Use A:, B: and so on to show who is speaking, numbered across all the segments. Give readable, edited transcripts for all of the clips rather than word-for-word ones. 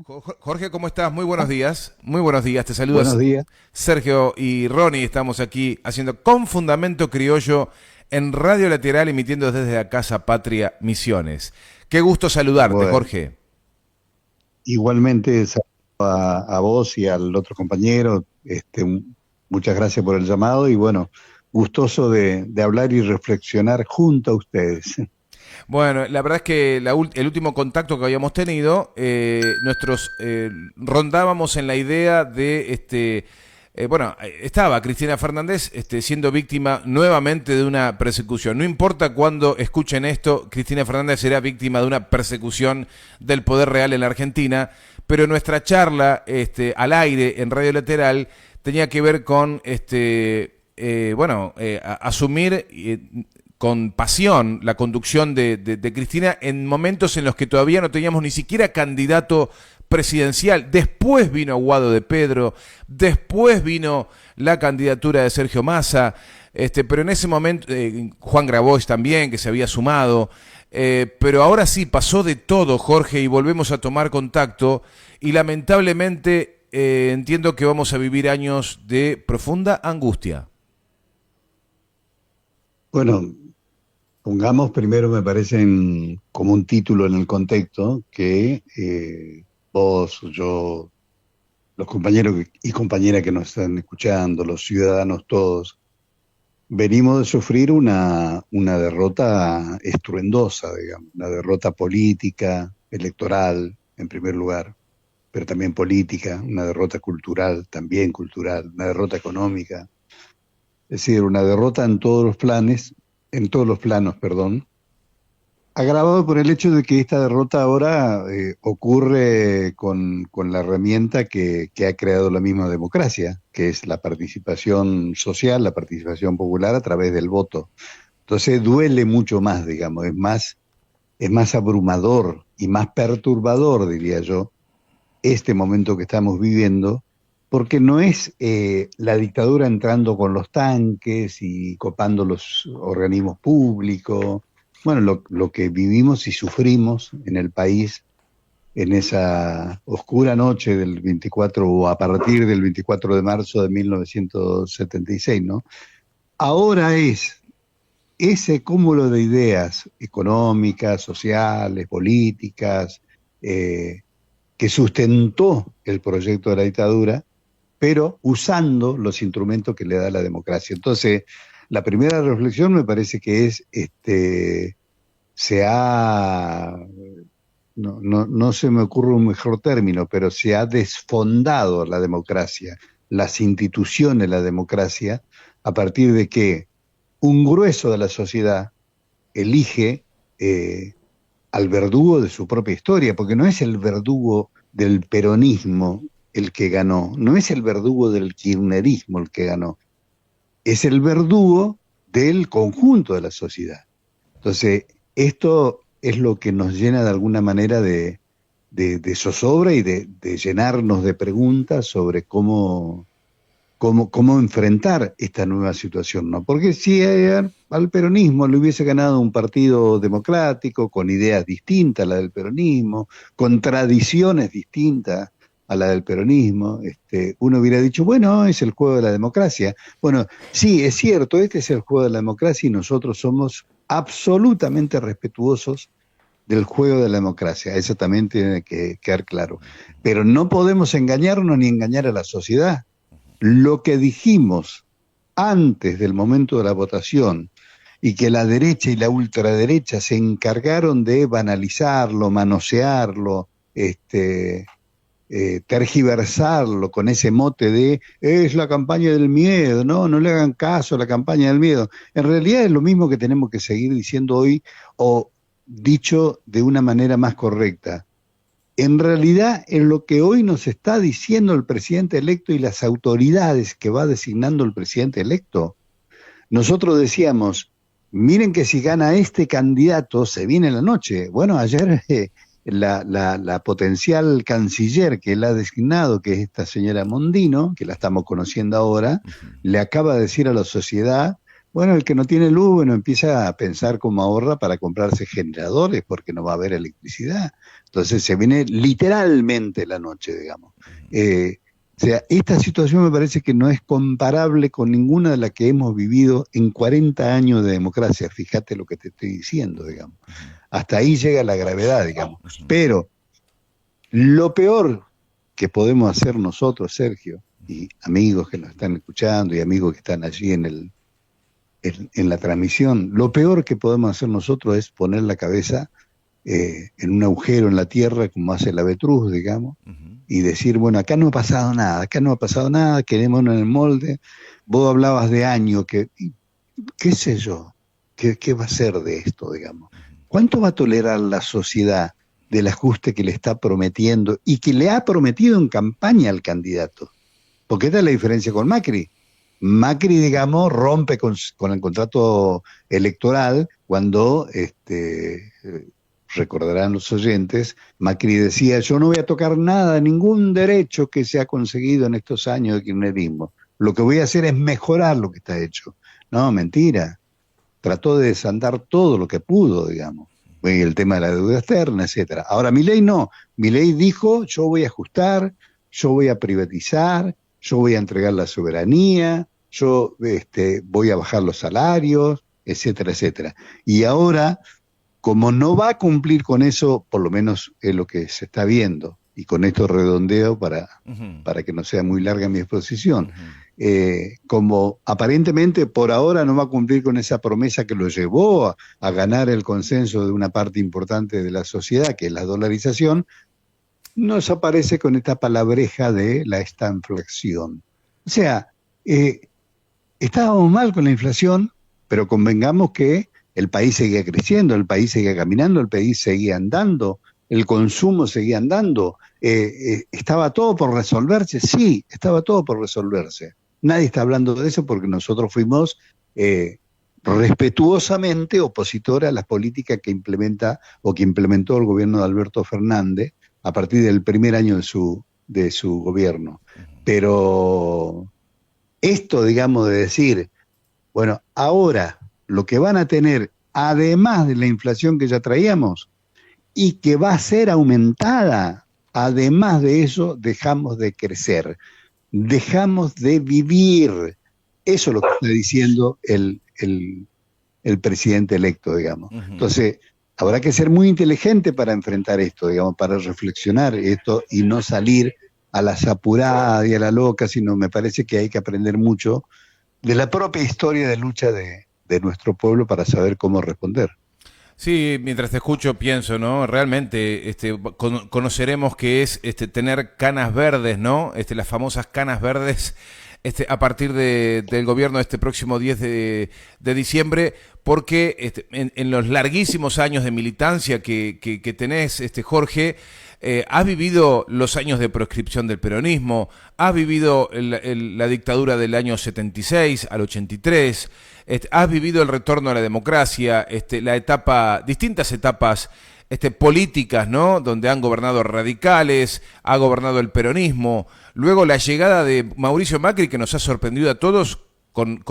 A: Jorge, ¿cómo estás? Muy buenos días. Muy buenos días. Te
B: Buenos
A: saludas
B: días.
A: Sergio y Ronnie. Estamos aquí haciendo Con Fundamento Criollo en Radio Lateral, emitiendo desde la Casa Patria Misiones. Qué gusto saludarte,
B: Bueno,
A: Jorge.
B: igualmente saludo a vos y al otro compañero. Muchas gracias por el llamado y bueno, gustoso de hablar y reflexionar junto a ustedes.
A: Bueno, la verdad es que el último contacto que habíamos tenido, rondábamos en la idea de estaba Cristina Fernández siendo víctima nuevamente de una persecución. No importa cuándo escuchen esto, Cristina Fernández será víctima de una persecución del poder real en la Argentina, pero nuestra charla al aire en Radio Lateral tenía que ver con asumir con pasión la conducción de Cristina en momentos en los que todavía no teníamos ni siquiera candidato presidencial. Después vino Guado de Pedro, después vino la candidatura de Sergio Massa, pero en ese momento Juan Grabois también, que se había sumado. Pero ahora sí, pasó de todo, Jorge, y volvemos a tomar contacto y lamentablemente entiendo que vamos a vivir años de profunda angustia.
B: Bueno, pongamos primero, me parece, como un título en el contexto que vos, yo, los compañeros y compañeras que nos están escuchando, los ciudadanos todos, venimos de sufrir una derrota estruendosa, digamos, una derrota política, electoral, en primer lugar, pero también política, una derrota cultural, también cultural, una derrota económica, es decir, una derrota en todos los planes, en todos los planos, perdón, agravado por el hecho de que esta derrota ahora ocurre con la herramienta que ha creado la misma democracia, que es la participación social, la participación popular a través del voto. Entonces duele mucho más, digamos, es más abrumador y más perturbador, diría yo, este momento que estamos viviendo, porque no es la dictadura entrando con los tanques y copando los organismos públicos, bueno, lo que vivimos y sufrimos en el país en esa oscura noche del 24 o a partir del 24 de marzo de 1976, ¿no? Ahora es ese cúmulo de ideas económicas, sociales, políticas, eh, que sustentó el proyecto de la dictadura, pero usando los instrumentos que le da la democracia. Entonces, la primera reflexión me parece que es, se ha, no se me ocurre un mejor término, pero se ha desfondado la democracia, las instituciones de la democracia, a partir de que un grueso de la sociedad elige al verdugo de su propia historia, porque no es el verdugo del peronismo el que ganó, no es el verdugo del kirchnerismo el que ganó, es el verdugo del conjunto de la sociedad. Entonces, esto es lo que nos llena de alguna manera de zozobra y de llenarnos de preguntas sobre cómo enfrentar esta nueva situación, ¿no? Porque si al peronismo le hubiese ganado un partido democrático, con ideas distintas a la del peronismo, con tradiciones distintas a la del peronismo, uno hubiera dicho, bueno, es el juego de la democracia. Bueno, sí, es cierto, este es el juego de la democracia y nosotros somos absolutamente respetuosos del juego de la democracia, eso también tiene que quedar claro. Pero no podemos engañarnos ni engañar a la sociedad. Lo que dijimos antes del momento de la votación y que la derecha y la ultraderecha se encargaron de banalizarlo, manosearlo, tergiversarlo con ese mote de es la campaña del miedo, no le hagan caso a la campaña del miedo. En realidad es lo mismo que tenemos que seguir diciendo hoy, o dicho de una manera más correcta. En realidad, en lo que hoy nos está diciendo el presidente electo y las autoridades que va designando el presidente electo, nosotros decíamos, miren que si gana este candidato se viene la noche. Bueno, ayer la potencial canciller que él ha designado, que es esta señora Mondino, que la estamos conociendo ahora, le acaba de decir a la sociedad, bueno, el que no tiene luz, bueno, empieza a pensar cómo ahorra para comprarse generadores porque no va a haber electricidad. Entonces se viene literalmente la noche, digamos. O sea, esta situación me parece que no es comparable con ninguna de las que hemos vivido en 40 años de democracia. Fíjate lo que te estoy diciendo, digamos. Hasta ahí llega la gravedad, digamos. Pero lo peor que podemos hacer nosotros, Sergio, y amigos que nos están escuchando y amigos que están allí en la transmisión, lo peor que podemos hacer nosotros es poner la cabeza en un agujero en la tierra, como hace el avestruz, digamos, y decir, bueno, acá no ha pasado nada, quedémonos en el molde. Vos hablabas de años, qué sé yo, qué va a ser de esto, digamos. ¿Cuánto va a tolerar la sociedad del ajuste que le está prometiendo y que le ha prometido en campaña al candidato? Porque esta es la diferencia con Macri. Macri, digamos, rompe con el contrato electoral cuando, recordarán los oyentes, Macri decía, yo no voy a tocar nada, ningún derecho que se ha conseguido en estos años de kirchnerismo. Lo que voy a hacer es mejorar lo que está hecho. No, mentira. Trató de desandar todo lo que pudo, digamos. El tema de la deuda externa, etcétera. Ahora, Milei no. Milei dijo, yo voy a ajustar, yo voy a privatizar, yo voy a entregar la soberanía, yo voy a bajar los salarios, etcétera, etcétera. Y ahora, como no va a cumplir con eso, por lo menos es lo que se está viendo, y con esto redondeo para que no sea muy larga mi exposición, como aparentemente por ahora no va a cumplir con esa promesa que lo llevó a ganar el consenso de una parte importante de la sociedad, que es la dolarización, nos aparece con esta palabreja de la estanflación. O sea, estábamos mal con la inflación, pero convengamos que el país seguía creciendo, el país seguía caminando, el país seguía andando, el consumo seguía andando. ¿Estaba todo por resolverse? Sí, estaba todo por resolverse. Nadie está hablando de eso porque nosotros fuimos respetuosamente opositores a las políticas que implementó el gobierno de Alberto Fernández a partir del primer año de su gobierno. Pero esto, digamos, de decir, bueno, ahora lo que van a tener, además de la inflación que ya traíamos, y que va a ser aumentada, además de eso, dejamos de crecer, dejamos de vivir. Eso es lo que está diciendo el presidente electo, digamos. Entonces, habrá que ser muy inteligente para enfrentar esto, digamos, para reflexionar esto y no salir a las apuradas y a la loca, sino me parece que hay que aprender mucho de la propia historia de lucha de nuestro pueblo para saber cómo responder.
A: Sí, mientras te escucho pienso, ¿no? Realmente conoceremos qué es tener canas verdes, ¿no? Las famosas canas verdes a partir del gobierno de este próximo 10 de diciembre, porque en los larguísimos años de militancia que tenés, Jorge, has vivido los años de proscripción del peronismo, has vivido la dictadura del año 76 al 83, has vivido el retorno a la democracia, distintas etapas políticas, ¿no? Donde han gobernado radicales, ha gobernado el peronismo, luego la llegada de Mauricio Macri, que nos ha sorprendido a todos con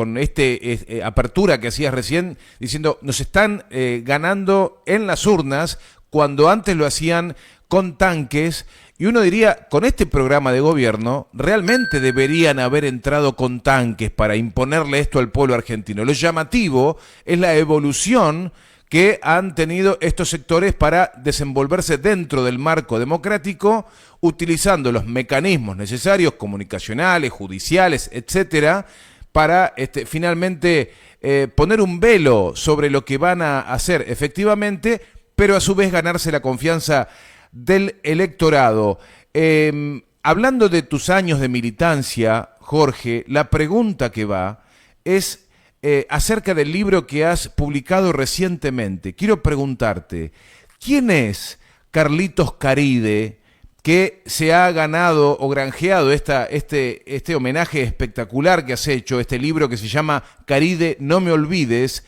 A: apertura que hacías recién, diciendo, nos están ganando en las urnas, cuando antes lo hacían con tanques, y uno diría, con este programa de gobierno, realmente deberían haber entrado con tanques para imponerle esto al pueblo argentino. Lo llamativo es la evolución que han tenido estos sectores para desenvolverse dentro del marco democrático, utilizando los mecanismos necesarios, comunicacionales, judiciales, etcétera, para finalmente poner un velo sobre lo que van a hacer efectivamente, pero a su vez ganarse la confianza del electorado. Hablando de tus años de militancia, Jorge, la pregunta que va es acerca del libro que has publicado recientemente. Quiero preguntarte, ¿quién es Carlitos Caride, que se ha ganado o granjeado este homenaje espectacular que has hecho, este libro que se llama Caride, no me olvides,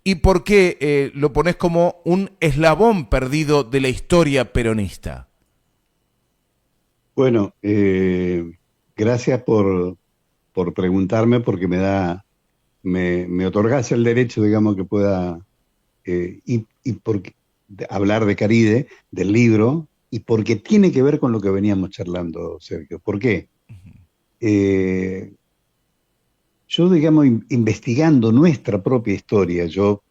A: y por qué lo pones como un eslabón perdido de la historia peronista?
B: Bueno, gracias por preguntarme, porque me otorgás el derecho, digamos, que pueda hablar de Caride, del libro, y porque tiene que ver con lo que veníamos charlando, Sergio. ¿Por qué? Eh, yo, digamos, investigando nuestra propia historia, yo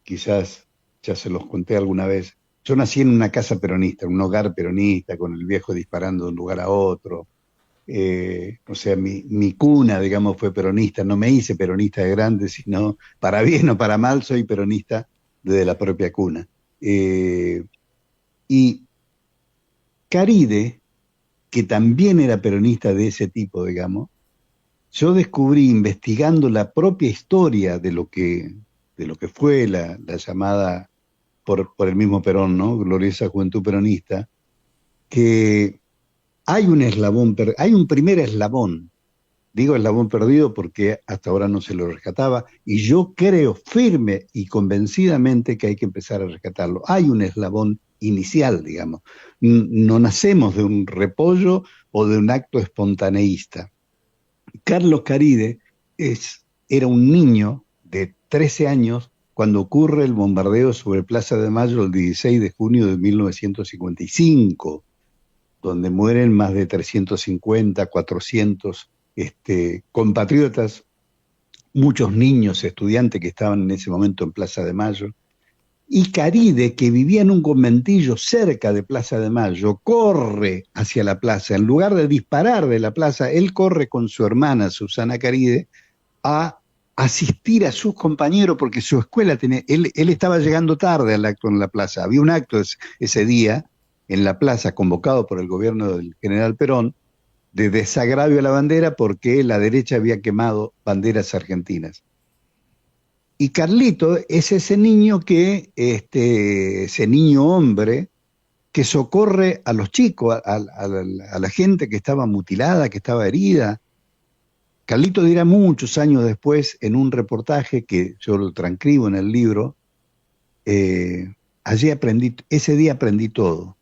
B: quizás ya se los conté alguna vez, yo nací en una casa peronista, en un hogar peronista, con el viejo disparando de un lugar a otro. O sea, mi cuna, digamos, fue peronista. No me hice peronista de grande, sino para bien o para mal, soy peronista desde la propia cuna. Y Caride, que también era peronista de ese tipo, digamos, yo descubrí investigando la propia historia de lo que fue la llamada por el mismo Perón, ¿no? Gloriosa Juventud Peronista, que hay un eslabón, hay un primer eslabón. Digo eslabón perdido porque hasta ahora no se lo rescataba, y yo creo firme y convencidamente que hay que empezar a rescatarlo. Hay un eslabón inicial, digamos. No nacemos de un repollo o de un acto espontaneísta. Carlos Caride era un niño de 13 años cuando ocurre el bombardeo sobre Plaza de Mayo el 16 de junio de 1955, donde mueren más de 350, 400 compatriotas, muchos niños, estudiantes que estaban en ese momento en Plaza de Mayo. Y Caride, que vivía en un conventillo cerca de Plaza de Mayo, corre hacia la plaza. En lugar de disparar de la plaza, él corre con su hermana, Susana Caride, a asistir a sus compañeros porque su escuela tenía, él estaba llegando tarde al acto en la plaza. Había un acto ese día en la plaza convocado por el gobierno del general Perón de desagravio a la bandera porque la derecha había quemado banderas argentinas. Y Carlito es ese niño ese niño hombre que socorre a los chicos, a la gente que estaba mutilada, que estaba herida. Carlito dirá muchos años después en un reportaje que yo lo transcribo en el libro, ese día aprendí todo.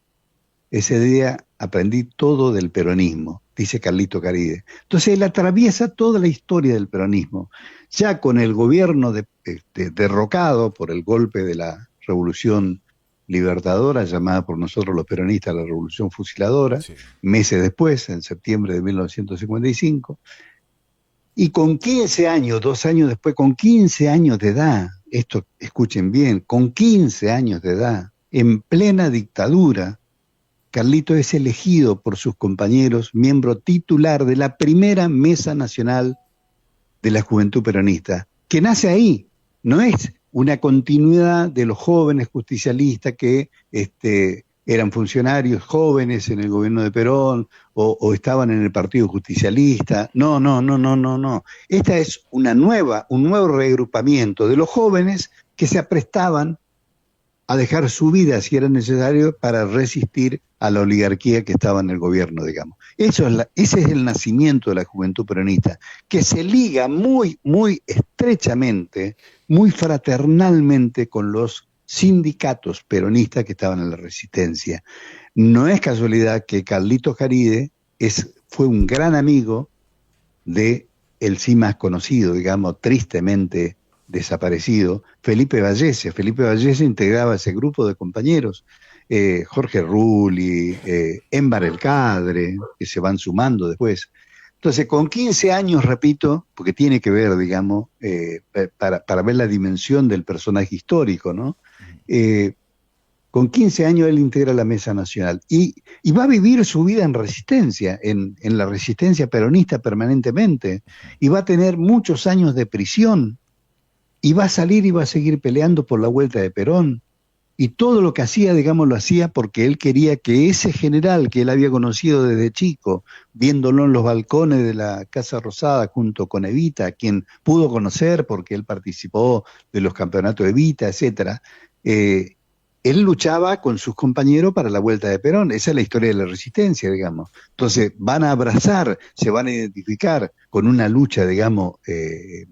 B: Ese día aprendí todo del peronismo, dice Carlito Caride. Entonces él atraviesa toda la historia del peronismo, ya con el gobierno derrocado por el golpe de la Revolución Libertadora, llamada por nosotros los peronistas la Revolución Fusiladora,
A: Sí.
B: meses después, en septiembre de 1955, y con 15 años, 2 años después, con 15 años de edad, esto escuchen bien, con 15 años de edad, en plena dictadura, Carlito es elegido por sus compañeros miembro titular de la primera Mesa Nacional de la Juventud Peronista, que nace ahí, no es una continuidad de los jóvenes justicialistas que eran funcionarios jóvenes en el gobierno de Perón o estaban en el Partido Justicialista. No, no, no, no, no, no. Esta es un nuevo reagrupamiento de los jóvenes que se aprestaban a dejar su vida si era necesario para resistir a la oligarquía que estaba en el gobierno, digamos. Ese es el nacimiento de la juventud peronista, que se liga muy, muy estrechamente, muy fraternalmente con los sindicatos peronistas que estaban en la resistencia. No es casualidad que Carlitos Caride fue un gran amigo de el sí más conocido, digamos, tristemente desaparecido, Felipe Vallese. Felipe Vallese integraba ese grupo de compañeros, Jorge Rulli, Émbar El Cadre, que se van sumando después. Entonces, con 15 años, repito, porque tiene que ver, digamos, para ver la dimensión del personaje histórico, ¿no? Con 15 años él integra la Mesa Nacional y va a vivir su vida en resistencia, en la resistencia peronista permanentemente, y va a tener muchos años de prisión, y va a salir y va a seguir peleando por la vuelta de Perón. Y todo lo que hacía, digamos, lo hacía porque él quería que ese general que él había conocido desde chico, viéndolo en los balcones de la Casa Rosada junto con Evita, a quien pudo conocer porque él participó de los campeonatos de Evita, etcétera, él luchaba con sus compañeros para la vuelta de Perón. Esa es la historia de la resistencia, digamos. Entonces van a abrazar, se van a identificar con una lucha, digamos,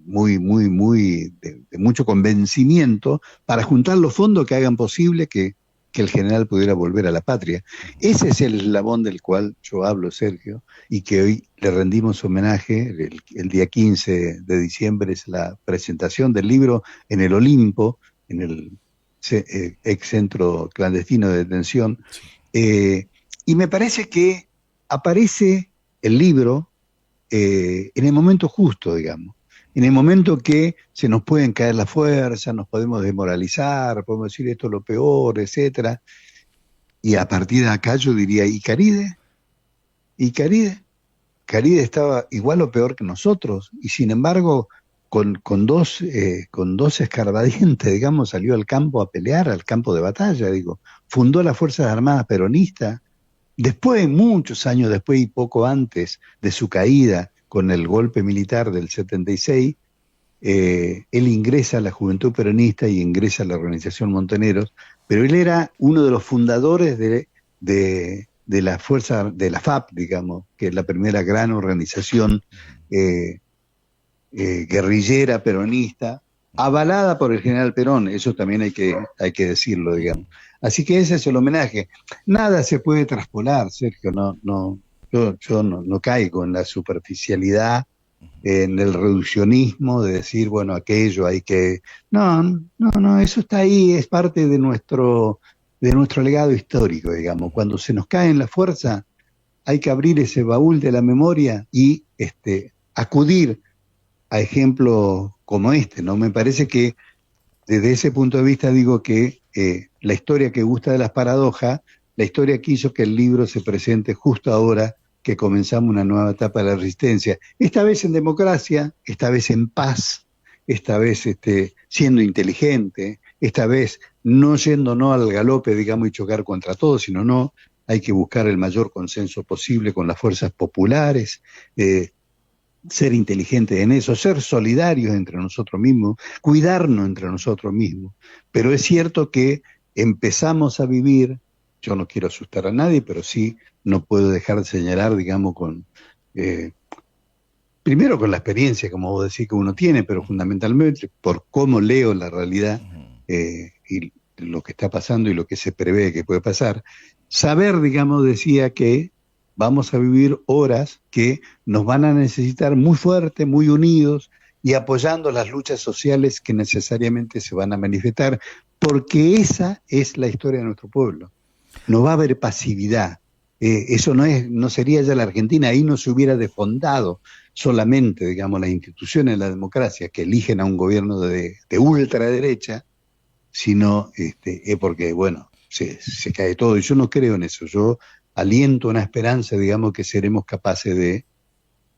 B: muy, muy, muy, de mucho convencimiento para juntar los fondos que hagan posible que el general pudiera volver a la patria. Ese es el eslabón del cual yo hablo, Sergio, y que hoy le rendimos homenaje. El día 15 de diciembre es la presentación del libro en el Olimpo, en el ex centro clandestino de detención. Y me parece que aparece el libro en el momento justo, digamos. En el momento que se nos pueden caer las fuerzas, nos podemos desmoralizar, podemos decir esto es lo peor, etcétera. Y a partir de acá yo diría, ¿y Caride? ¿Y Caride? Caride estaba igual o peor que nosotros, y sin embargo, con dos escarbadientes, digamos, salió al campo a pelear, al campo de batalla, digo. Fundó las Fuerzas Armadas Peronistas. Después, muchos años después y poco antes de su caída con el golpe militar del 76, él ingresa a la Juventud Peronista y ingresa a la Organización Montoneros, pero él era uno de los fundadores de la fuerza, de la FAP, digamos, que es la primera gran organización guerrillera peronista, avalada por el general Perón, eso también hay que decirlo, digamos. Así que ese es el homenaje. Nada se puede traspolar, Sergio, yo no caigo en la superficialidad, en el reduccionismo de decir, bueno, aquello hay que... No, eso está ahí, es parte de nuestro legado histórico, digamos. Cuando se nos cae en la fuerza, hay que abrir ese baúl de la memoria y acudir a ejemplos como este, ¿no? Me parece que desde ese punto de vista digo que la historia que gusta de las paradojas, la historia que hizo que el libro se presente justo ahora que comenzamos una nueva etapa de la resistencia, esta vez en democracia, esta vez en paz, esta vez siendo inteligente, esta vez no yendo al galope, digamos, y chocar contra todos, sino hay que buscar el mayor consenso posible con las fuerzas populares, ser inteligentes en eso, ser solidarios entre nosotros mismos, cuidarnos entre nosotros mismos. Pero es cierto que empezamos a vivir, yo no quiero asustar a nadie, pero sí no puedo dejar de señalar, digamos, primero con la experiencia, como vos decís, que uno tiene, pero fundamentalmente por cómo leo la realidad y lo que está pasando y lo que se prevé que puede pasar. Saber, digamos, decía que vamos a vivir horas que nos van a necesitar muy fuertes, muy unidos y apoyando las luchas sociales que necesariamente se van a manifestar, porque esa es la historia de nuestro pueblo. No va a haber pasividad. Eso no sería ya la Argentina, ahí no se hubiera desfondado solamente, digamos, las instituciones de la democracia que eligen a un gobierno de ultraderecha, sino porque, bueno, se cae todo. Y yo no creo en eso. Yo aliento una esperanza, digamos, que seremos capaces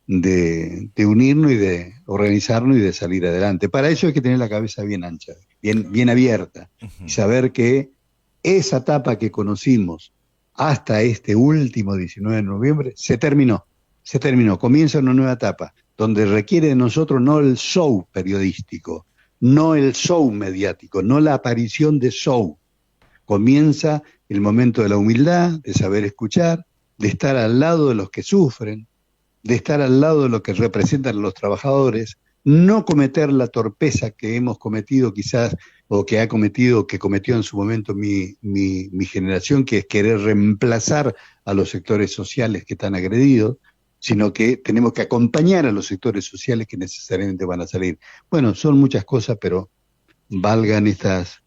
B: de unirnos y de organizarnos y de salir adelante. Para eso hay que tener la cabeza bien ancha, bien abierta, y saber que esa etapa que conocimos hasta este último 19 de noviembre se terminó, comienza una nueva etapa, donde requiere de nosotros no el show periodístico, no el show mediático, no la aparición de show. Comienza el momento de la humildad, de saber escuchar, de estar al lado de los que sufren, de estar al lado de los que representan a los trabajadores, no cometer la torpeza que hemos cometido quizás, o que cometió en su momento mi generación, que es querer reemplazar a los sectores sociales que están agredidos, sino que tenemos que acompañar a los sectores sociales que necesariamente van a salir. Bueno, son muchas cosas, pero valgan estas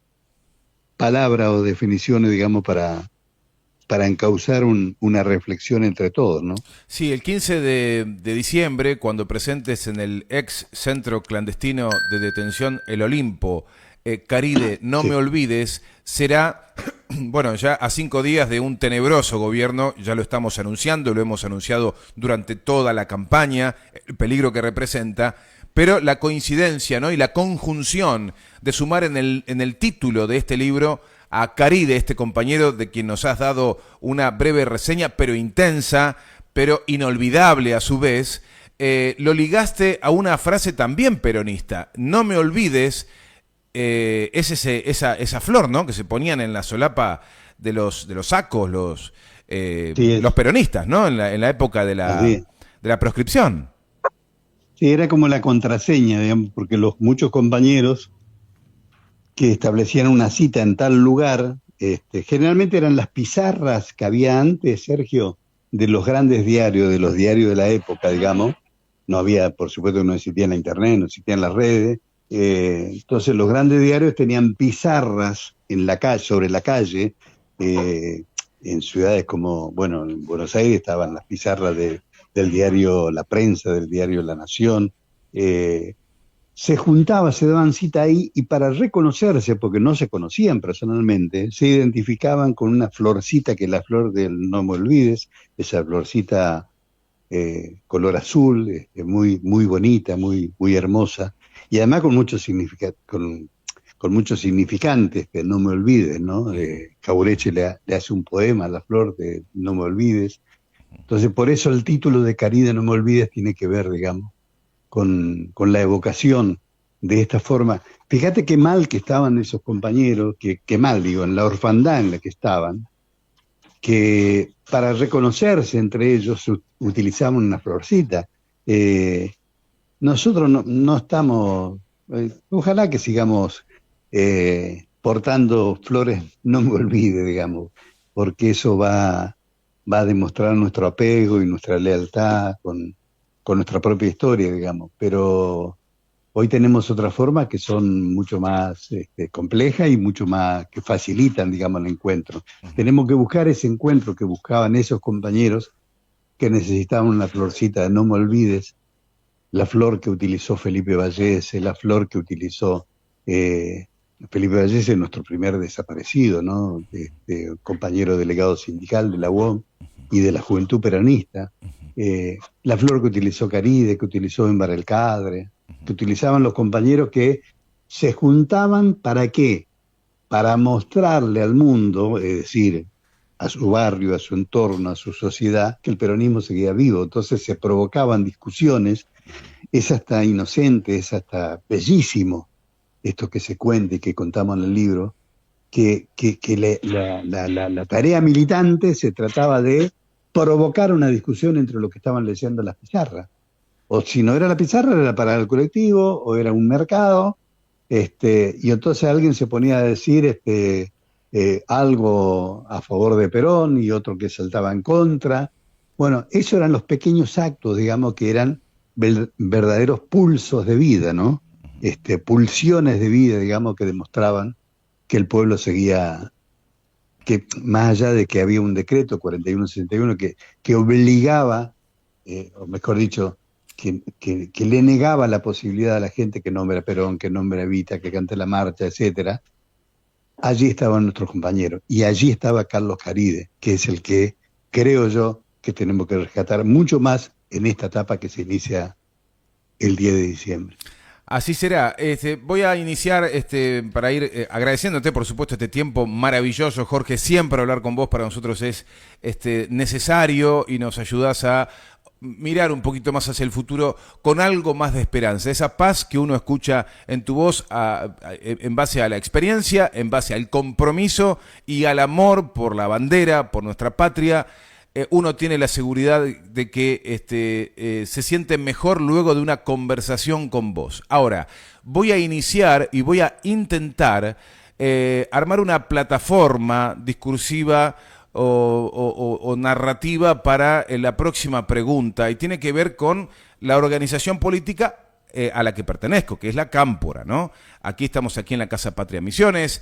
B: palabras o definiciones, digamos, para encauzar una reflexión entre todos, ¿no?
A: Sí, el 15 de diciembre, cuando presentes en el ex centro clandestino de detención El Olimpo, Caride, no me olvides, será, bueno, ya a 5 días de un tenebroso gobierno, ya lo estamos anunciando, lo hemos anunciado durante toda la campaña, el peligro que representa, pero la coincidencia, ¿no?, y la conjunción de sumar en el título de este libro a Caride, este compañero de quien nos has dado una breve reseña, pero intensa, pero inolvidable a su vez, lo ligaste a una frase también peronista. No me olvides, es esa flor, ¿no?, que se ponían en la solapa de los sacos los peronistas, ¿no?, en la época de la proscripción.
B: Sí, era como la contraseña, digamos, porque muchos compañeros que establecían una cita en tal lugar, generalmente eran las pizarras que había antes, Sergio, de los grandes diarios, de los diarios de la época, digamos. No había, por supuesto, no existía la internet, no existían las redes. Entonces los grandes diarios tenían pizarras en la calle, sobre la calle, en ciudades como, bueno, en Buenos Aires estaban las pizarras del diario La Prensa, del diario La Nación. Se juntaba, se daban cita ahí y para reconocerse, porque no se conocían personalmente, se identificaban con una florcita que es la flor del No Me Olvides, esa florcita color azul, muy, muy bonita, muy, muy hermosa, y además con muchos con muchos significantes, que no me olvides, ¿no? Caureche le hace un poema a la flor de No me olvides. Entonces, por eso el título de Caride No me olvides tiene que ver, digamos, con la evocación de esta forma. Fíjate qué mal que estaban esos compañeros, qué mal, digo, en la orfandad en la que estaban, que para reconocerse entre ellos utilizaban una florcita. Nosotros no estamos, ojalá que sigamos portando flores, no me olvide, digamos, porque eso va a demostrar nuestro apego y nuestra lealtad con nuestra propia historia, digamos. Pero hoy tenemos otras formas que son mucho más complejas y mucho más que facilitan, digamos, el encuentro. Tenemos que buscar ese encuentro que buscaban esos compañeros que necesitaban una florcita de no me olvides, la flor que utilizó Felipe Vallese, la flor que utilizó Felipe Vallese, nuestro primer desaparecido, ¿no? Compañero delegado sindical de la UOM y de la Juventud Peronista. La flor que utilizó Caride, que utilizó Embar el Cadre, que utilizaban los compañeros que se juntaban ¿para qué? Para mostrarle al mundo, es decir, a su barrio, a su entorno, a su sociedad, que el peronismo seguía vivo. Entonces se provocaban discusiones, es hasta inocente, es hasta bellísimo esto que se cuenta y que contamos en el libro, que la tarea militante se trataba de provocar una discusión entre lo que estaban leyendo las pizarras. O si no era la pizarra, era para el colectivo, o era un mercado, y entonces alguien se ponía a decir algo a favor de Perón y otro que saltaba en contra. Bueno, esos eran los pequeños actos, digamos, que eran verdaderos pulsos de vida, ¿no? Pulsiones de vida, digamos, que demostraban que el pueblo seguía, que más allá de que había un decreto 4161 que obligaba, o mejor dicho, que le negaba la posibilidad a la gente que nombre a Perón, que nombre a Evita, que cante la marcha, etcétera. Allí estaban nuestros compañeros y allí estaba Carlos Caride, que es el que creo yo que tenemos que rescatar mucho más en esta etapa que se inicia el 10 de diciembre.
A: Así será. Voy a iniciar para ir agradeciéndote, por supuesto, este tiempo maravilloso, Jorge. Siempre hablar con vos para nosotros es necesario y nos ayudás a mirar un poquito más hacia el futuro con algo más de esperanza. Esa paz que uno escucha en tu voz en base a la experiencia, en base al compromiso y al amor por la bandera, por nuestra patria. Uno tiene la seguridad de que se siente mejor luego de una conversación con vos. Ahora, voy a iniciar y voy a intentar armar una plataforma discursiva o narrativa para la próxima pregunta, y tiene que ver con la organización política a la que pertenezco, que es la Cámpora, ¿no? Estamos aquí en la Casa Patria Misiones,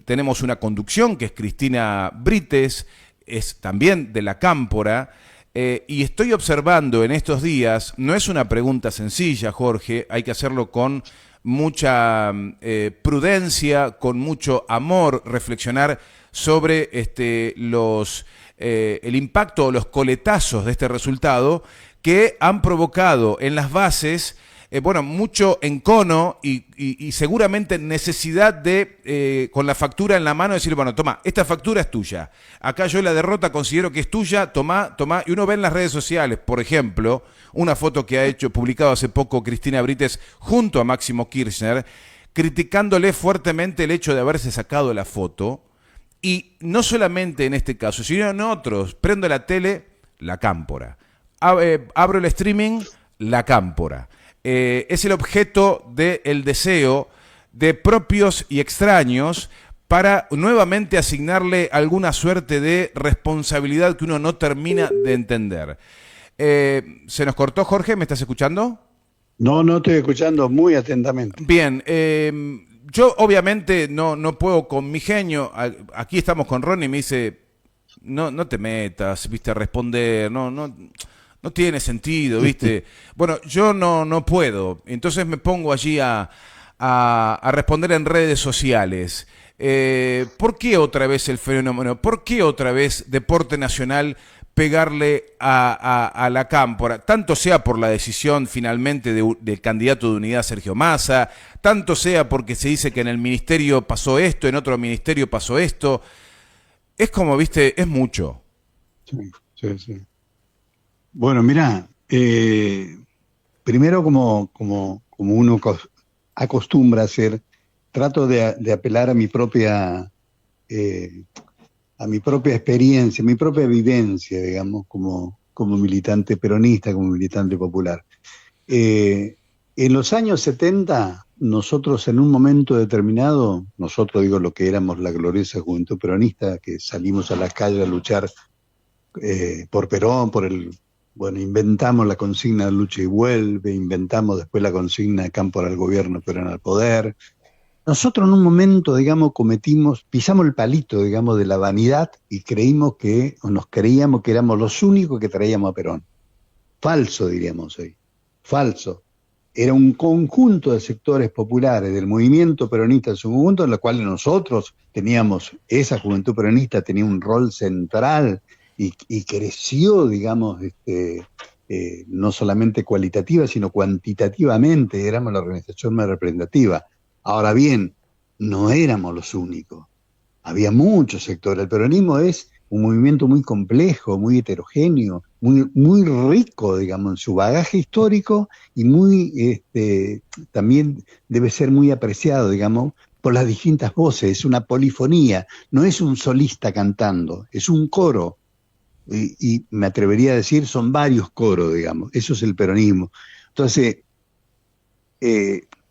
A: tenemos una conducción que es Cristina Brites, es también de la Cámpora, y estoy observando en estos días, no es una pregunta sencilla, Jorge, hay que hacerlo con mucha prudencia, con mucho amor, reflexionar sobre el impacto o los coletazos de este resultado que han provocado en las bases mucho encono y seguramente necesidad de, con la factura en la mano, decir, bueno, toma, esta factura es tuya. Acá yo la derrota considero que es tuya, toma. Y uno ve en las redes sociales, por ejemplo, una foto que ha publicado hace poco Cristina Brites junto a Máximo Kirchner, criticándole fuertemente el hecho de haberse sacado la foto. Y no solamente en este caso, sino en otros. Prendo la tele, la Cámpora. Abro el streaming, la Cámpora. Es el objeto del deseo de propios y extraños para nuevamente asignarle alguna suerte de responsabilidad que uno no termina de entender. ¿Se nos cortó, Jorge? ¿Me estás escuchando?
B: No estoy escuchando muy atentamente.
A: Bien, yo obviamente no puedo con mi genio. Aquí estamos con Ronnie y me dice, no te metas, viste, a responder, no tiene sentido, viste. Bueno, yo no puedo, entonces me pongo allí a responder en redes sociales. ¿Por qué otra vez el fenómeno? ¿Por qué otra vez Deporte Nacional pegarle a la Cámpora? Tanto sea por la decisión finalmente del candidato de unidad Sergio Massa, tanto sea porque se dice que en el ministerio pasó esto, en otro ministerio pasó esto. Es como, viste, es mucho.
B: Sí, sí, sí. Bueno, mira, primero como uno acostumbra a hacer, trato de apelar eh, a mi propia experiencia, mi propia vivencia, digamos, como militante peronista, como militante popular. En los años 70, nosotros en un momento determinado, nosotros digo lo que éramos la gloriosa juventud peronista, que salimos a la calle a luchar por Perón, bueno, inventamos la consigna de lucha y vuelve, inventamos después la consigna de Cámpora al gobierno, Perón al poder. Nosotros en un momento, digamos, pisamos el palito, digamos, de la vanidad y nos creíamos que éramos los únicos que traíamos a Perón. Falso, diríamos hoy. Falso. Era un conjunto de sectores populares del movimiento peronista en su conjunto, en los cuales nosotros esa juventud peronista tenía un rol central y creció, digamos, no solamente cualitativa, sino cuantitativamente, éramos la organización más representativa. Ahora bien, no éramos los únicos. Había muchos sectores. El peronismo es un movimiento muy complejo, muy heterogéneo, muy rico, digamos, en su bagaje histórico y también debe ser muy apreciado, digamos, por las distintas voces. Es una polifonía, no es un solista cantando, es un coro. Y me atrevería a decir, son varios coros, digamos. Eso es el peronismo. Entonces,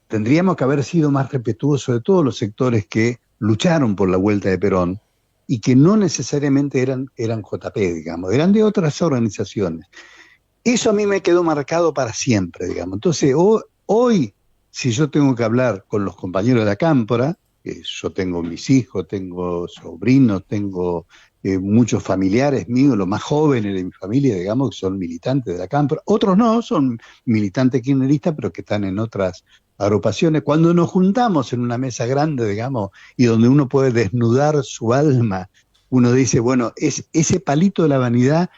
B: tendríamos que haber sido más respetuosos de todos los sectores que lucharon por la vuelta de Perón y que no necesariamente eran JP, digamos, eran de otras organizaciones. Eso a mí me quedó marcado para siempre, digamos. Entonces, hoy, si yo tengo que hablar con los compañeros de la Cámpora, yo tengo mis hijos, tengo sobrinos, tengo muchos familiares míos, los más jóvenes de mi familia, digamos, que son militantes de la Cámpora. Otros no, son militantes kirchneristas, pero que están en otras agrupaciones. Cuando nos juntamos en una mesa grande, digamos, y donde uno puede desnudar su alma, uno dice, bueno, ese palito de la vanidad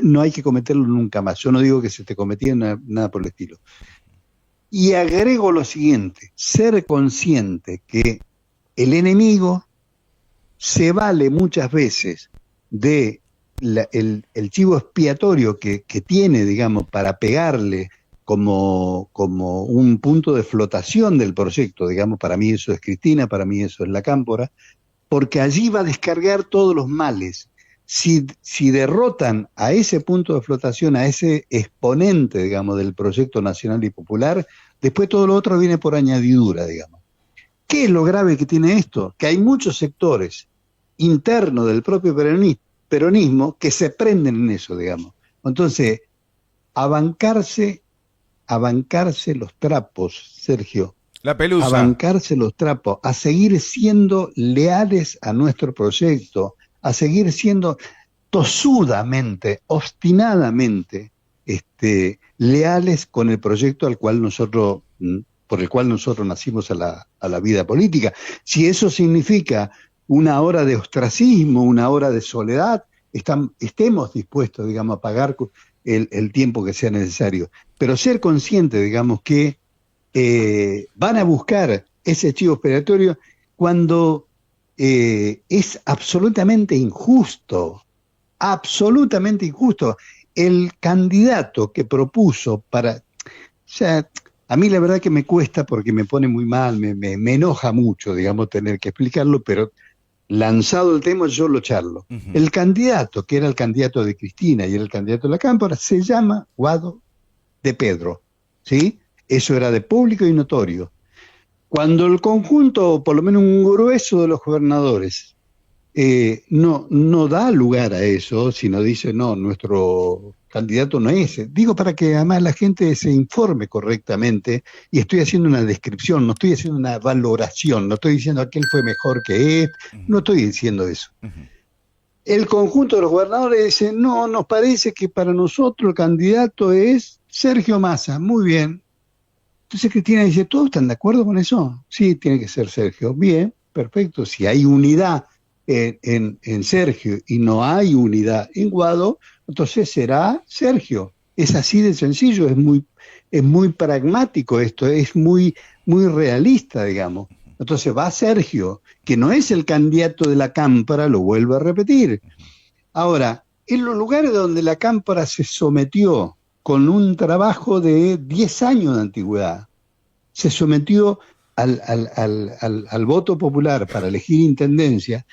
B: no hay que cometerlo nunca más. Yo no digo que se te cometía nada por el estilo. Y agrego lo siguiente, ser consciente que el enemigo se vale muchas veces de el chivo expiatorio que tiene, digamos, para pegarle como un punto de flotación del proyecto, digamos, para mí eso es Cristina, para mí eso es la Cámpora, porque allí va a descargar todos los males. Si derrotan a ese punto de flotación, a ese exponente, digamos, del proyecto nacional y popular, después todo lo otro viene por añadidura, digamos. ¿Qué es lo grave que tiene esto? Que hay muchos sectores internos del propio peronismo que se prenden en eso, digamos. Entonces, abancarse los trapos, Sergio.
A: La pelusa.
B: Abancarse los trapos, a seguir siendo leales a nuestro proyecto, a seguir siendo tosudamente, obstinadamente, leales con el proyecto por el cual nosotros nacimos a la vida política. Si eso significa una hora de ostracismo, una hora de soledad, estemos dispuestos, digamos, a pagar el tiempo que sea necesario. Pero ser conscientes, digamos, que van a buscar ese chivo expiatorio cuando es absolutamente injusto. El candidato que propuso o sea, a mí la verdad que me cuesta porque me pone muy mal, me enoja mucho, digamos, tener que explicarlo, pero lanzado el tema yo lo charlo. Uh-huh. El candidato, que era el candidato de Cristina y era el candidato de la Cámpora, se llama Guado de Pedro, ¿sí? Eso era de público y notorio. Cuando el conjunto, por lo menos un grueso de los gobernadores, no da lugar a eso, sino dice, no, nuestro candidato no es ese. Digo para que además la gente se informe correctamente, y estoy haciendo una descripción, no estoy haciendo una valoración, no estoy diciendo aquel fue mejor que él, no estoy diciendo eso. el conjunto de los gobernadores dice, no, nos parece que para nosotros el candidato es Sergio Massa. Muy bien. Entonces Cristina dice, ¿todos están de acuerdo con eso? Sí, tiene que ser Sergio. Bien, perfecto. Si hay unidad en Sergio y no hay unidad en Guado, entonces será Sergio. Es así de sencillo, es muy pragmático esto, es muy realista, digamos. Entonces va Sergio, que no es el candidato de la Cámpora, lo vuelvo a repetir. Ahora, en los lugares donde la Cámpora se sometió con un trabajo de 10 años de antigüedad, se sometió al voto popular para elegir intendencia,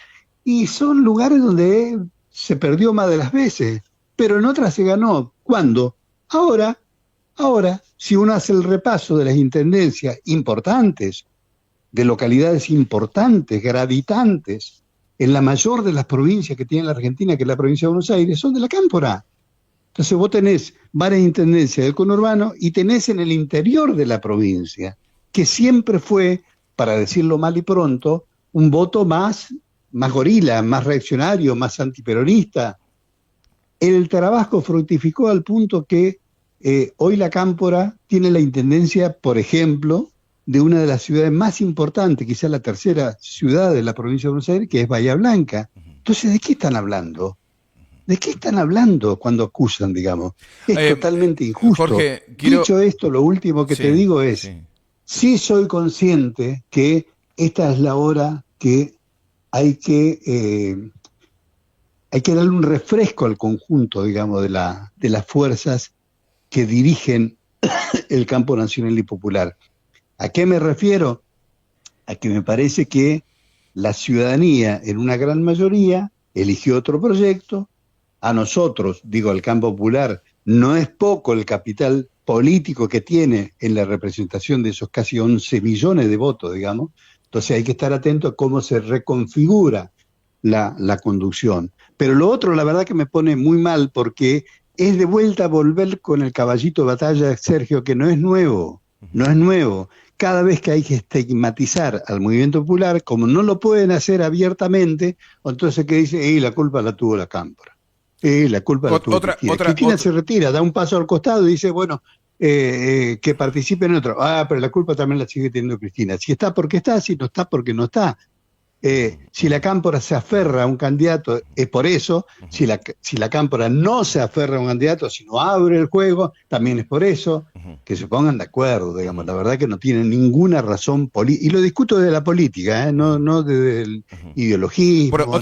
B: y son lugares donde se perdió más de las veces, pero en otras se ganó. ¿Cuándo? Ahora, si uno hace el repaso de las intendencias importantes, de localidades importantes, gravitantes, en la mayor de las provincias que tiene la Argentina, que es la provincia de Buenos Aires, son de la Cámpora. Entonces vos tenés varias intendencias del conurbano y tenés en el interior de la provincia, que siempre fue, para decirlo mal y pronto, un voto más gorila, más reaccionario, más antiperonista. El trabajo fructificó al punto que hoy la Cámpora tiene la intendencia, por ejemplo, de una de las ciudades más importantes, quizás la tercera ciudad de la provincia de Buenos Aires, que es Bahía Blanca. Entonces, ¿de qué están hablando? ¿De qué están hablando cuando acusan, digamos? Es totalmente injusto.
A: Jorge,
B: Dicho esto, lo último que te digo es, sí soy consciente que esta es la hora que hay que darle un refresco al conjunto, digamos, de las fuerzas que dirigen el campo nacional y popular. ¿A qué me refiero? A que me parece que la ciudadanía, en una gran mayoría, eligió otro proyecto. A nosotros, digo, al campo popular, no es poco el capital político que tiene en la representación de esos casi 11 millones de votos, digamos. Entonces hay que estar atento a cómo se reconfigura la conducción. Pero lo otro, la verdad que me pone muy mal, porque es de vuelta a volver con el caballito de batalla de Sergio, que no es nuevo, no es nuevo. Cada vez que hay que estigmatizar al movimiento popular, como no lo pueden hacer abiertamente, entonces que dice, la culpa la tuvo la Cámpora. La culpa la tuvo Cristina. Cristina se retira, da un paso al costado y dice, bueno, que participen en otro. Pero la culpa también la sigue teniendo Cristina. Si está porque está, si no está porque no está. Si la Cámpora se aferra a un candidato, es por eso. Si la Cámpora no se aferra a un candidato, si no abre el juego, también es por eso. Que se pongan de acuerdo, digamos. La verdad que no tienen ninguna razón política. Y lo discuto desde la política, no desde el ideologismo.
A: Pero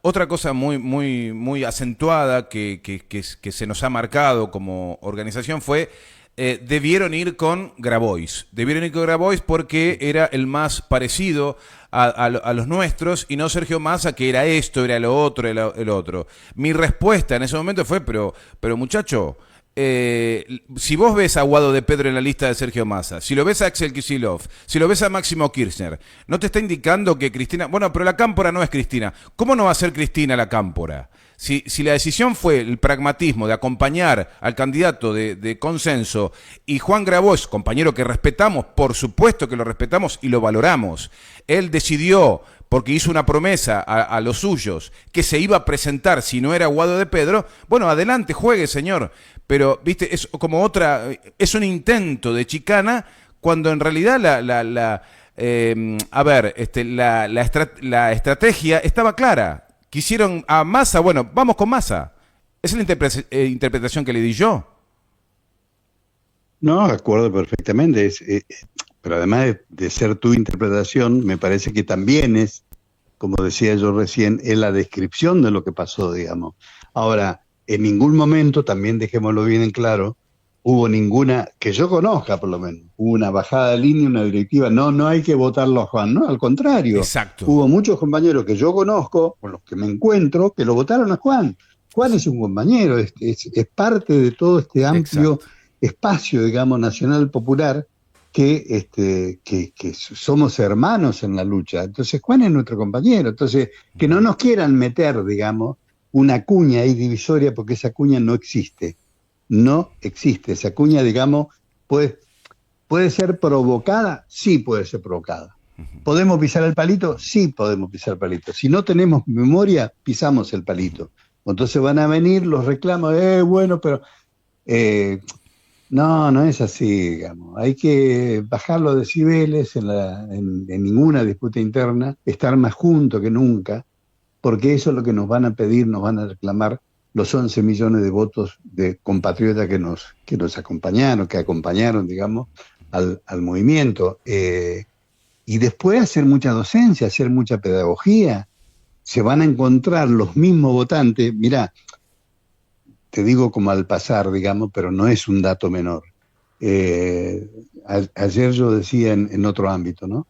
A: otra cosa muy acentuada que se nos ha marcado como organización fue debieron ir con Grabois. Debieron ir con Grabois porque era el más parecido a los nuestros y no Sergio Massa, que era esto, era lo otro, era el otro. Mi respuesta en ese momento fue, pero muchacho, si vos ves a Guado de Pedro en la lista de Sergio Massa, si lo ves a Axel Kicillof, si lo ves a Máximo Kirchner, ¿no te está indicando que Cristina... Bueno, pero la Cámpora no es Cristina. ¿Cómo no va a ser Cristina la Cámpora? Si la decisión fue el pragmatismo de acompañar al candidato de consenso y Juan Grabois, compañero que respetamos, por supuesto que lo respetamos y lo valoramos, él decidió, porque hizo una promesa a los suyos, que se iba a presentar si no era Guado de Pedro, bueno, adelante, juegue, señor. Pero, viste, es como es un intento de chicana cuando en realidad la estrategia estaba clara. Quisieron a Massa, bueno, vamos con Massa. Esa es la interpretación que le di yo.
B: No, de acuerdo perfectamente. Pero además de ser tu interpretación, me parece que también es, como decía yo recién, es la descripción de lo que pasó, digamos. Ahora, en ningún momento, también dejémoslo bien en claro, hubo ninguna, que yo conozca por lo menos, hubo una bajada de línea, una directiva, no hay que votarlo a Juan, no, al contrario.
A: Exacto.
B: Hubo muchos compañeros que yo conozco, con los que me encuentro, que lo votaron a Juan. Juan es un compañero, es parte de todo este amplio espacio, digamos, nacional popular, que somos hermanos en la lucha. Entonces Juan es nuestro compañero. Entonces, que no nos quieran meter, digamos, una cuña ahí divisoria, porque esa cuña no existe. No existe. Esa cuña, digamos, puede ser provocada, sí puede ser provocada. ¿Podemos pisar el palito? Sí, podemos pisar el palito. Si no tenemos memoria, pisamos el palito. Entonces van a venir los reclamos, bueno, pero eh, no, no es así, digamos. Hay que bajar los decibeles en ninguna disputa interna, estar más juntos que nunca, porque eso es lo que nos van a pedir, nos van a reclamar los 11 millones de votos de compatriotas que nos acompañaron, que acompañaron, digamos, al movimiento. Y después hacer mucha docencia, hacer mucha pedagogía. Se van a encontrar los mismos votantes. Mirá, te digo como al pasar, digamos, pero no es un dato menor. Ayer yo decía en otro ámbito, ¿no?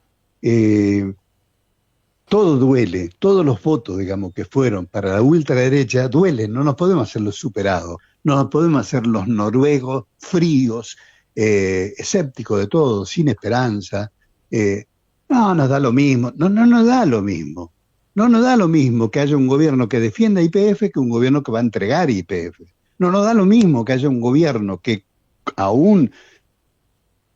B: Todo duele, todos los votos, digamos, que fueron para la ultraderecha duelen, no nos podemos hacer los superados, no nos podemos hacer los noruegos fríos, escépticos de todo, sin esperanza. No, nos da lo mismo, no nos da lo mismo. No nos da lo mismo que haya un gobierno que defienda YPF que un gobierno que va a entregar YPF. No nos da lo mismo que haya un gobierno que aún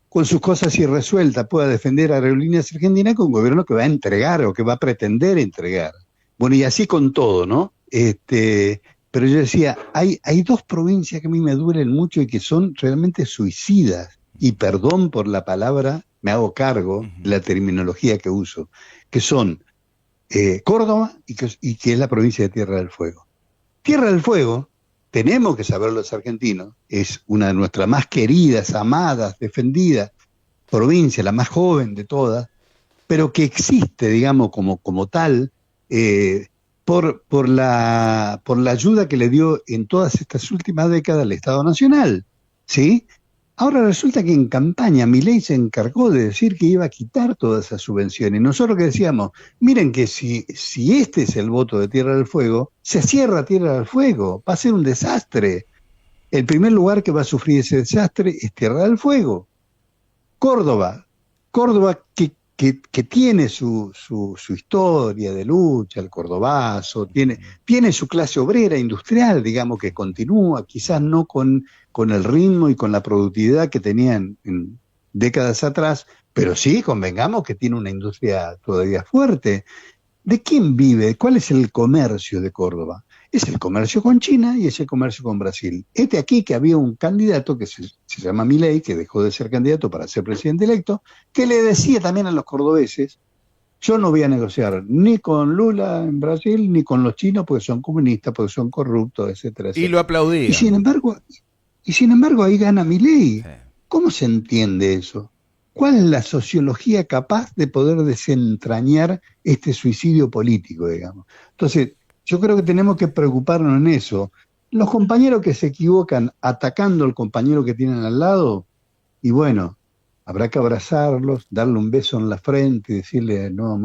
B: con sus cosas irresueltas pueda defender a Aerolíneas Argentinas que un gobierno que va a entregar o que va a pretender entregar. Bueno, y así con todo, ¿no? Pero yo decía, hay dos provincias que a mí me duelen mucho y que son realmente suicidas, y perdón por la palabra, me hago cargo de la terminología que uso, que son Córdoba y que es la provincia de Tierra del Fuego. Tierra del Fuego, tenemos que saber los argentinos, es una de nuestras más queridas, amadas, defendidas provincias, la más joven de todas, pero que existe, digamos, como tal, por la ayuda que le dio en todas estas últimas décadas al Estado Nacional, ¿sí? Ahora resulta que en campaña Milei se encargó de decir que iba a quitar todas esas subvenciones. Nosotros que decíamos, miren que si este es el voto de Tierra del Fuego, se cierra Tierra del Fuego, va a ser un desastre. El primer lugar que va a sufrir ese desastre es Tierra del Fuego. Córdoba que tiene su historia de lucha, el cordobazo, tiene su clase obrera industrial, digamos, que continúa, quizás no con el ritmo y con la productividad que tenían en décadas atrás, pero sí, convengamos que tiene una industria todavía fuerte. ¿De quién vive? ¿Cuál es el comercio de Córdoba? Es el comercio con China y es el comercio con Brasil. Aquí que había un candidato que se llama Milei, que dejó de ser candidato para ser presidente electo, que le decía también a los cordobeses, yo no voy a negociar ni con Lula en Brasil, ni con los chinos, porque son comunistas, porque son corruptos, etcétera, etcétera.
A: Y lo aplaudía.
B: Y sin embargo ahí gana Milei. Sí. ¿Cómo se entiende eso? ¿Cuál es la sociología capaz de poder desentrañar este suicidio político, digamos? Entonces, yo creo que tenemos que preocuparnos en eso. Los compañeros que se equivocan atacando al compañero que tienen al lado, y bueno, habrá que abrazarlos, darle un beso en la frente y decirle, no,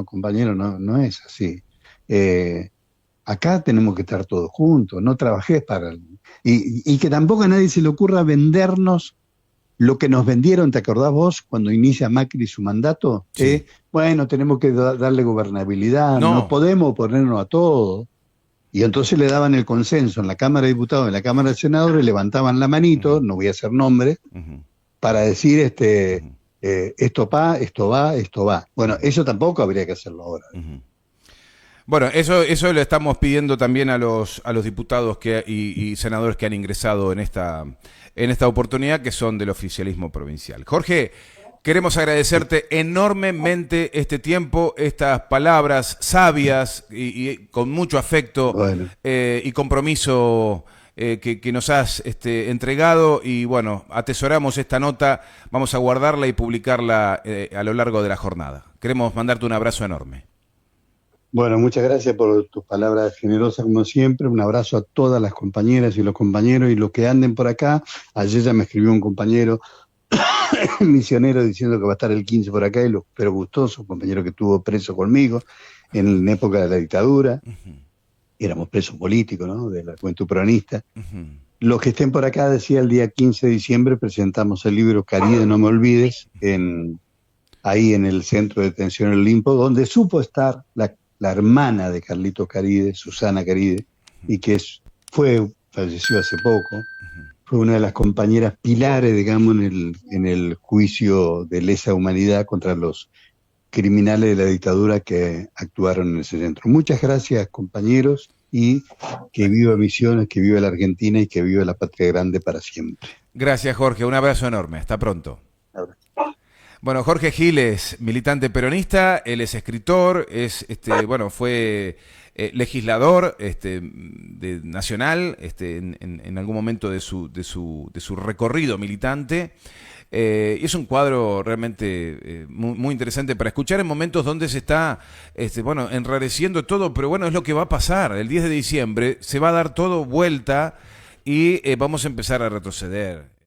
B: compañero, no es así. Acá tenemos que estar todos juntos, no trabajes para... Y que tampoco a nadie se le ocurra vendernos lo que nos vendieron, ¿te acordás vos cuando inicia Macri su mandato?
A: Sí.
B: Bueno, tenemos que darle gobernabilidad, no podemos oponernos a todo. Y entonces le daban el consenso en la Cámara de Diputados, en la Cámara de Senadores, levantaban la manito, no voy a hacer nombre, para decir esto va. Bueno, eso tampoco habría que hacerlo ahora.
A: Bueno, eso le estamos pidiendo también a los diputados y senadores que han ingresado en esta oportunidad, que son del oficialismo provincial. Jorge, queremos agradecerte enormemente este tiempo, estas palabras sabias y con mucho afecto y compromiso que nos has entregado, y bueno, atesoramos esta nota, vamos a guardarla y publicarla a lo largo de la jornada. Queremos mandarte un abrazo enorme.
B: Bueno, muchas gracias por tus palabras generosas como siempre. Un abrazo a todas las compañeras y los compañeros y los que anden por acá. Ayer ya me escribió un compañero misionero diciendo que va a estar el 15 por acá y lo espero gustoso, un compañero que estuvo preso conmigo en época de la dictadura. Éramos presos políticos, ¿no? De la juventud peronista. Los que estén por acá, decía, el día 15 de diciembre presentamos el libro Caride, no me olvides, ahí en el centro de detención El Olimpo, donde supo estar la hermana de Carlitos Caride, Susana Caride, y que falleció hace poco, fue una de las compañeras pilares, digamos, en el juicio de lesa humanidad contra los criminales de la dictadura que actuaron en ese centro. Muchas gracias, compañeros, y que viva Misiones, que viva la Argentina y que viva la patria grande para siempre.
A: Gracias, Jorge. Un abrazo enorme. Hasta pronto. Bueno, Jorge Gil es militante peronista, él es escritor, fue legislador nacional en algún momento de su recorrido militante. Y es un cuadro realmente muy interesante para escuchar en momentos donde se está enrareciendo todo, pero bueno, es lo que va a pasar. El 10 de diciembre se va a dar todo vuelta y vamos a empezar a retroceder.